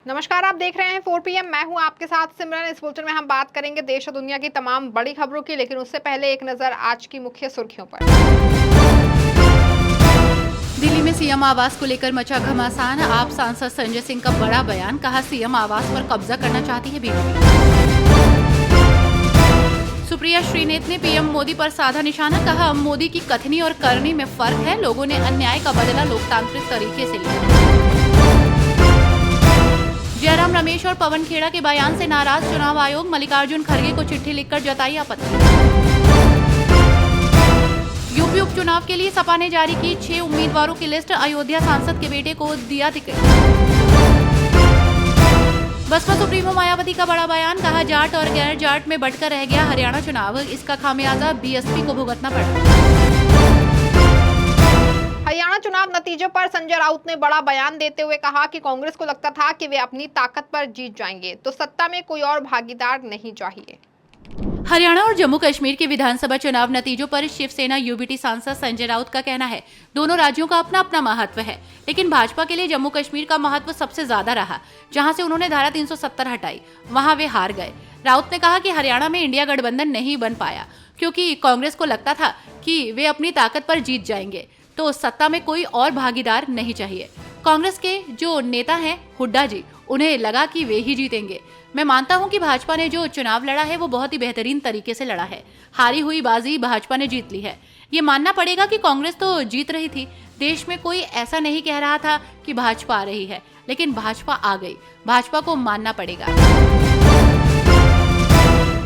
नमस्कार, आप देख रहे हैं 4 पीएम। मैं हूं आपके साथ सिमरन। इस बुलेटिन में हम बात करेंगे देश और दुनिया की तमाम बड़ी खबरों की, लेकिन उससे पहले एक नजर आज की मुख्य सुर्खियों पर। दिल्ली में सीएम आवास को लेकर मचा घमासान। आप सांसद संजय सिंह का बड़ा बयान, कहा सीएम आवास पर कब्जा करना चाहती है बीजेपी। सुप्रिया श्रीनेत ने पीएम मोदी पर साधा निशाना, कहा मोदी की कथनी और करनी में फर्क है, लोगों ने अन्याय का बदला लोकतांत्रिक तरीके से लिया। जयराम रमेश और पवन खेड़ा के बयान से नाराज चुनाव आयोग, मल्लिकार्जुन खड़गे को चिट्ठी लिखकर जताई आपत्ति। यूपी उपचुनाव के लिए सपा ने जारी की 6 उम्मीदवारों की लिस्ट, अयोध्या सांसद के बेटे को दिया टिकट। बसपा सुप्रीमो मायावती का बड़ा बयान, कहा जाट और गैर जाट में बंटकर रह गया हरियाणा चुनाव, इसका खामियाजा बीएसपी को भुगतना पड़ा। हरियाणा चुनाव नतीजों पर संजय राउत ने बड़ा बयान देते हुए कहा कि कांग्रेस को लगता था कि वे अपनी ताकत पर जीत जाएंगे, तो सत्ता में कोई और भागीदार नहीं चाहिए। हरियाणा और जम्मू कश्मीर के विधानसभा चुनाव नतीजों पर शिवसेना यूबीटी सांसद संजय राउत का कहना है, दोनों राज्यों का अपना अपना महत्व है, लेकिन भाजपा के लिए जम्मू कश्मीर का महत्व सबसे ज्यादा रहा। जहां से उन्होंने धारा 370 हटाई, वहां वे हार गए। राउत ने कहा कि हरियाणा में इंडिया गठबंधन नहीं बन पाया क्योंकि कांग्रेस को लगता था कि वे अपनी ताकत पर जीत जाएंगे, तो सत्ता में कोई और भागीदार नहीं चाहिए। कांग्रेस के जो नेता हैं हुड्डा जी, उन्हें लगा कि वे ही जीतेंगे। मैं मानता हूं कि भाजपा ने जो चुनाव लड़ा है वो बहुत ही बेहतरीन तरीके से लड़ा है। हारी हुई बाजी भाजपा ने जीत ली है। ये मानना पड़ेगा कि कांग्रेस तो जीत रही थी। देश में कोई ऐसा नहीं कह रहा था कि भाजपा आ रही है, लेकिन भाजपा आ गई। भाजपा को मानना पड़ेगा।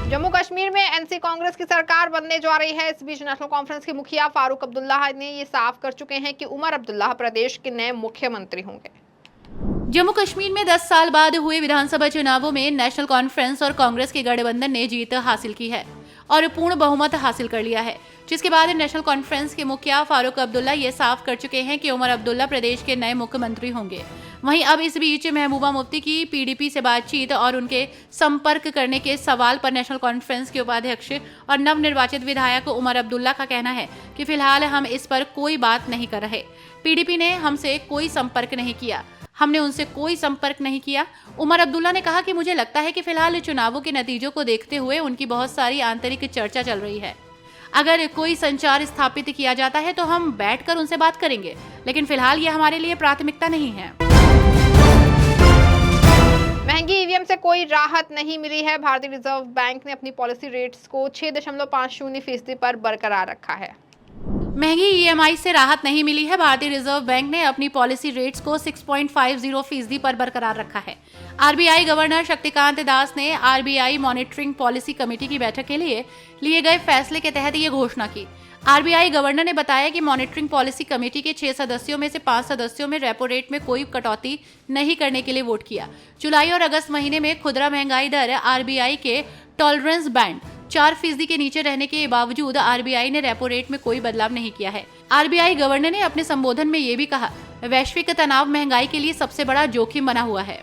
जम्मू कश्मीर में एनसी कांग्रेस की सरकार बनने जा रही है। इस बीच नेशनल कॉन्फ्रेंस के मुखिया फारूक अब्दुल्ला ने ये साफ कर चुके हैं कि उमर अब्दुल्ला प्रदेश के नए मुख्यमंत्री होंगे। जम्मू कश्मीर में 10 साल बाद हुए विधानसभा चुनावों में नेशनल कॉन्फ्रेंस और कांग्रेस के गठबंधन ने जीत हासिल की है और पूर्ण बहुमत हासिल कर लिया है, जिसके बाद नेशनल कॉन्फ्रेंस के मुखिया फारूक अब्दुल्ला ये साफ कर चुके हैं कि उमर अब्दुल्ला प्रदेश के नए मुख्यमंत्री होंगे। वहीं अब इस बीच महबूबा मुफ्ती की पीडीपी से बातचीत और उनके संपर्क करने के सवाल पर नेशनल कॉन्फ्रेंस के उपाध्यक्ष और नवनिर्वाचित विधायक उमर अब्दुल्ला का कहना है कि फिलहाल हम इस पर कोई बात नहीं कर रहे। पीडीपी ने हमसे कोई संपर्क नहीं किया, हमने उनसे कोई संपर्क नहीं किया। उमर अब्दुल्ला ने कहा कि मुझे लगता है कि फिलहाल चुनावों के नतीजों को देखते हुए उनकी बहुत सारी आंतरिक चर्चा चल रही है। अगर कोई संचार स्थापित किया जाता है तो हम बैठकर उनसे बात करेंगे, लेकिन फिलहाल ये हमारे लिए प्राथमिकता नहीं है। महंगी ईवीएम से कोई राहत नहीं मिली है। भारतीय रिजर्व बैंक ने अपनी पॉलिसी रेट्स को 6.50% पर बरकरार रखा है। महंगी ईएमआई से राहत नहीं मिली है। भारतीय रिजर्व बैंक ने अपनी पॉलिसी रेट्स को 6.50% पर बरकरार रखा है। आरबीआई गवर्नर शक्तिकांत दास ने आरबीआई मॉनिटरिंग पॉलिसी कमेटी की बैठक के लिए गए फैसले के तहत ये घोषणा की। आरबीआई गवर्नर ने बताया कि मॉनिटरिंग पॉलिसी कमेटी के 6 सदस्यों में से 5 सदस्यों में रेपो रेट में कोई कटौती नहीं करने के लिए वोट किया। जुलाई और अगस्त महीने में खुदरा महंगाई दर आरबीआई के टॉलरेंस बैंड 4% के नीचे रहने के बावजूद आरबीआई ने रेपो रेट में कोई बदलाव नहीं किया है। आरबीआई गवर्नर ने अपने संबोधन में ये भी कहा, वैश्विक तनाव महंगाई के लिए सबसे बड़ा जोखिम बना हुआ है।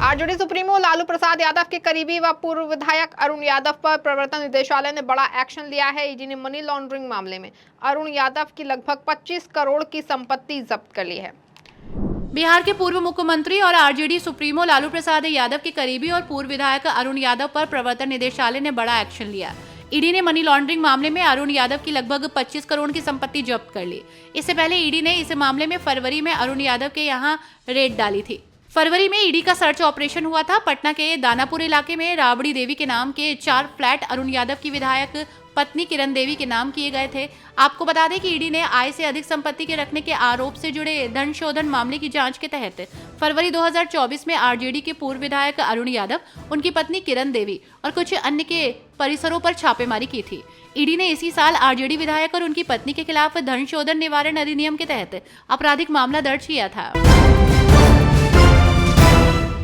आरजेडी सुप्रीमो लालू प्रसाद यादव के करीबी व पूर्व विधायक अरुण यादव पर प्रवर्तन निदेशालय ने बड़ा एक्शन लिया है। ईडी ने मनी लॉन्ड्रिंग मामले में अरुण यादव की लगभग 25 करोड़ की संपत्ति जब्त कर ली है। बिहार के पूर्व मुख्यमंत्री और आरजेडी सुप्रीमो लालू प्रसाद यादव के करीबी और पूर्व विधायक अरुण यादव पर प्रवर्तन निदेशालय ने बड़ा एक्शन लिया। ईडी ने मनी लॉन्ड्रिंग मामले में अरुण यादव की लगभग 25 करोड़ की संपत्ति जब्त कर ली। इससे पहले ईडी ने इस मामले में फरवरी में अरुण यादव के यहां रेड डाली थी। फरवरी में ईडी का सर्च ऑपरेशन हुआ था। पटना के दानापुर इलाके में राबड़ी देवी के नाम के 4 फ्लैट अरुण यादव की विधायक पत्नी किरण देवी के नाम किए गए थे। आपको बता दें कि ईडी ने आय से अधिक संपत्ति के रखने के आरोप से जुड़े धन शोधन मामले की जांच के तहत फरवरी 2024 में आरजेडी के पूर्व विधायक अरुण यादव, उनकी पत्नी किरण देवी और कुछ अन्य के परिसरों पर छापेमारी की थी। ईडी ने इसी साल आरजेडी विधायक और उनकी पत्नी के खिलाफ धन शोधन निवारण अधिनियम के तहत आपराधिक मामला दर्ज किया था।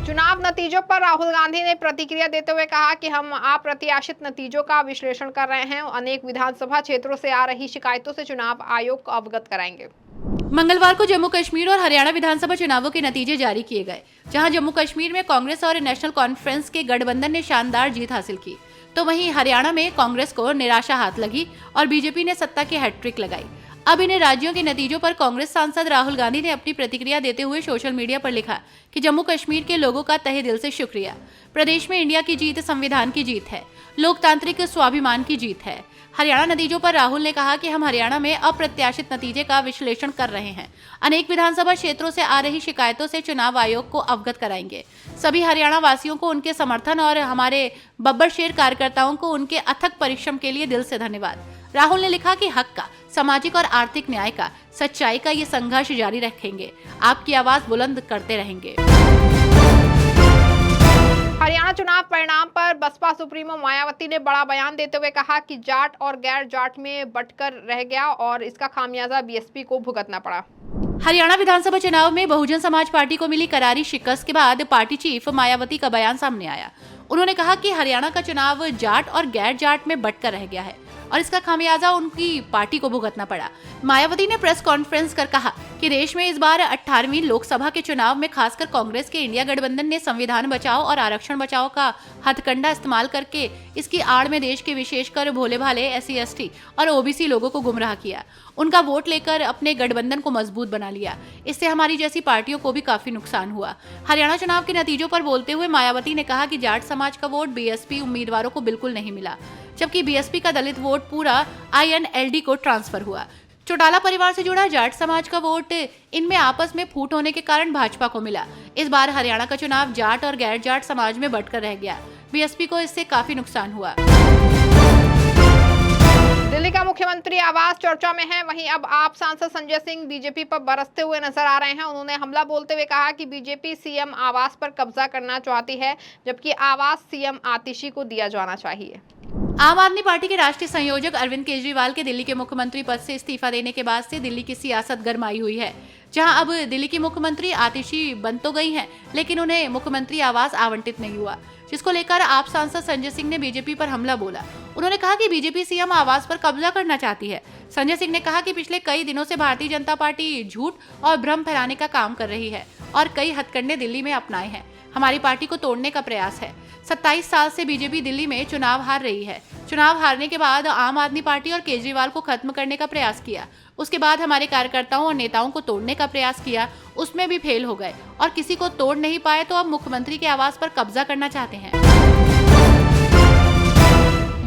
चुनाव नतीजों पर राहुल गांधी ने प्रतिक्रिया देते हुए कहा कि हम अप्रत्याशित नतीजों का विश्लेषण कर रहे हैं। अनेक विधानसभा क्षेत्रों से आ रही शिकायतों से चुनाव आयोग को अवगत कराएंगे। मंगलवार को जम्मू कश्मीर और हरियाणा विधानसभा चुनावों के नतीजे जारी किए गए, जहां जम्मू कश्मीर में कांग्रेस और नेशनल कॉन्फ्रेंस के गठबंधन ने शानदार जीत हासिल की, तो वहीं हरियाणा में कांग्रेस को निराशा हाथ लगी और बीजेपी ने सत्ता की हैट्रिक लगाई। अब इन राज्यों के नतीजों पर कांग्रेस सांसद राहुल गांधी ने अपनी प्रतिक्रिया देते हुए सोशल मीडिया पर लिखा कि जम्मू कश्मीर के लोगों का तहे दिल से शुक्रिया। प्रदेश में इंडिया की जीत संविधान की जीत है, लोकतांत्रिक स्वाभिमान की जीत है। हरियाणा नतीजों पर राहुल ने कहा कि हम हरियाणा में अप्रत्याशित नतीजे का विश्लेषण कर रहे हैं। अनेक विधानसभा क्षेत्रों से आ रही शिकायतों से चुनाव आयोग को अवगत कराएंगे। सभी हरियाणा वासियों को उनके समर्थन और हमारे बब्बर शेर कार्यकर्ताओं को उनके अथक परिश्रम के लिए दिल से धन्यवाद। राहुल ने लिखा कि हक का, सामाजिक और आर्थिक न्याय का, सच्चाई का ये संघर्ष जारी रखेंगे। आपकी आवाज बुलंद करते रहेंगे। हरियाणा चुनाव परिणाम पर बसपा सुप्रीमो मायावती ने बड़ा बयान देते हुए कहा कि जाट और गैर जाट में बंटकर रह गया और इसका खामियाजा बीएसपी को भुगतना पड़ा। हरियाणा विधानसभा चुनाव में बहुजन समाज पार्टी को मिली करारी शिकस्त के बाद पार्टी चीफ मायावती का बयान सामने आया। उन्होंने कहा कि हरियाणा का चुनाव जाट और गैर जाट में बंटकर रह गया है और इसका खामियाजा उनकी पार्टी को भुगतना पड़ा। मायावती ने प्रेस कॉन्फ्रेंस कर कहा कि देश में इस बार 18वीं लोकसभा के चुनाव में खासकर कांग्रेस के इंडिया गठबंधन ने संविधान बचाओ और आरक्षण बचाओ का हथकंडा इस्तेमाल करके इसकी आड़ में देश के विशेषकर भोले भाले SC ST और OBC लोगों को गुमराह किया। उनका वोट लेकर अपने गठबंधन को मजबूत बना लिया। इससे हमारी जैसी पार्टियों को भी काफी नुकसान हुआ। हरियाणा चुनाव के नतीजों पर बोलते हुए मायावती ने कहा कि जाट समाज का वोट BSP उम्मीदवारों को बिल्कुल नहीं मिला, जबकि BSP का दलित वोट पूरा INLD को ट्रांसफर हुआ। चौटाला परिवार से जुड़ा जाट समाज का वोट इनमें आपस में फूट होने के कारण भाजपा को मिला। इस बार हरियाणा का चुनाव जाट और गैर जाट समाज में बंटकर रह गया। BSP को इससे काफी नुकसान हुआ। दिल्ली का मुख्यमंत्री आवास चर्चा में है। वहीं अब आप सांसद संजय सिंह बीजेपी पर बरसते हुए नजर आ रहे हैं। उन्होंने हमला बोलते हुए कहा कि बीजेपी CM आवास पर कब्जा करना चाहती है, जबकि आवास CM आतिशी को दिया जाना चाहिए। आम आदमी पार्टी के राष्ट्रीय संयोजक अरविंद केजरीवाल के दिल्ली के मुख्यमंत्री पद से इस्तीफा देने के बाद से दिल्ली की सियासत गरमाई हुई है, जहां अब दिल्ली की मुख्यमंत्री आतिशी बन तो गई हैं, लेकिन उन्हें मुख्यमंत्री आवास आवंटित नहीं हुआ, जिसको लेकर आप सांसद संजय सिंह ने बीजेपी पर हमला बोला। उन्होंने कहा कि बीजेपी CM आवास पर कब्जा करना चाहती है। संजय सिंह ने कहा कि पिछले कई दिनों से भारतीय जनता पार्टी झूठ और भ्रम फैलाने का काम कर रही है और कई हथकंडे दिल्ली में अपनाए हैं। हमारी पार्टी को तोड़ने का प्रयास है। 27 साल से बीजेपी दिल्ली में चुनाव हार रही है। चुनाव हारने के बाद आम आदमी पार्टी और केजरीवाल को खत्म करने का प्रयास किया। उसके बाद हमारे कार्यकर्ताओं और नेताओं को तोड़ने का प्रयास किया, उसमें भी फेल हो गए और किसी को तोड़ नहीं पाए, तो अब मुख्यमंत्री के आवास पर कब्जा करना चाहते हैं।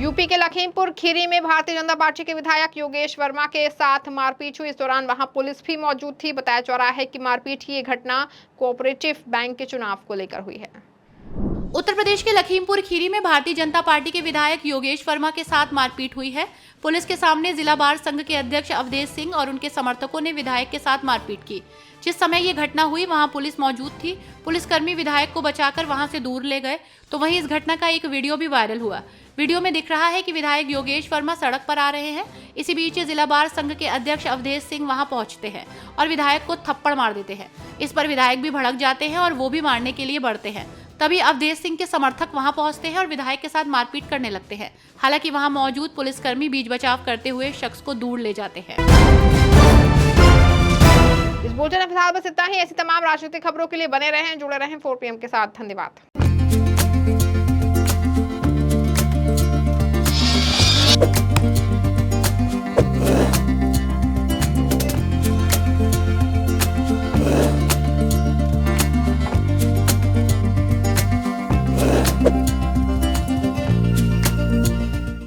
यूपी के लखीमपुर खीरी में भारतीय जनता पार्टी के विधायक योगेश वर्मा के साथ मारपीट हुई। इस दौरान वहां पुलिस भी मौजूद थी। बताया जा रहा है कि मारपीट की ये घटना कोऑपरेटिव बैंक के चुनाव को लेकर हुई है। उत्तर प्रदेश के लखीमपुर खीरी में भारतीय जनता पार्टी के विधायक योगेश वर्मा के साथ मारपीट हुई है। पुलिस के सामने जिला बार संघ के अध्यक्ष अवधेश सिंह और उनके समर्थकों ने विधायक के साथ मारपीट की। जिस समय ये घटना हुई वहां पुलिस मौजूद थी। पुलिसकर्मी विधायक को बचाकर वहां से दूर ले गए, तो वहीं इस घटना का एक वीडियो भी वायरल हुआ। वीडियो में दिख रहा है कि विधायक योगेश वर्मा सड़क पर आ रहे हैं। इसी बीच जिला बार संघ के अध्यक्ष अवधेश सिंह वहां पहुंचते हैं और विधायक को थप्पड़ मार देते हैं। इस पर विधायक भी भड़क जाते हैं और वो भी मारने के लिए बढ़ते हैं। तभी अवधेश सिंह के समर्थक वहां पहुंचते हैं और विधायक के साथ मारपीट करने लगते हैं। हालांकि वहां मौजूद पुलिसकर्मी बीच बचाव करते हुए शख्स को दूर ले जाते हैं। इस बुलेटिन में फिलहाल बस इतना ही। ऐसी तमाम राजनीतिक खबरों के लिए बने रहें, जुड़े रहें 4 PM के साथ। धन्यवाद।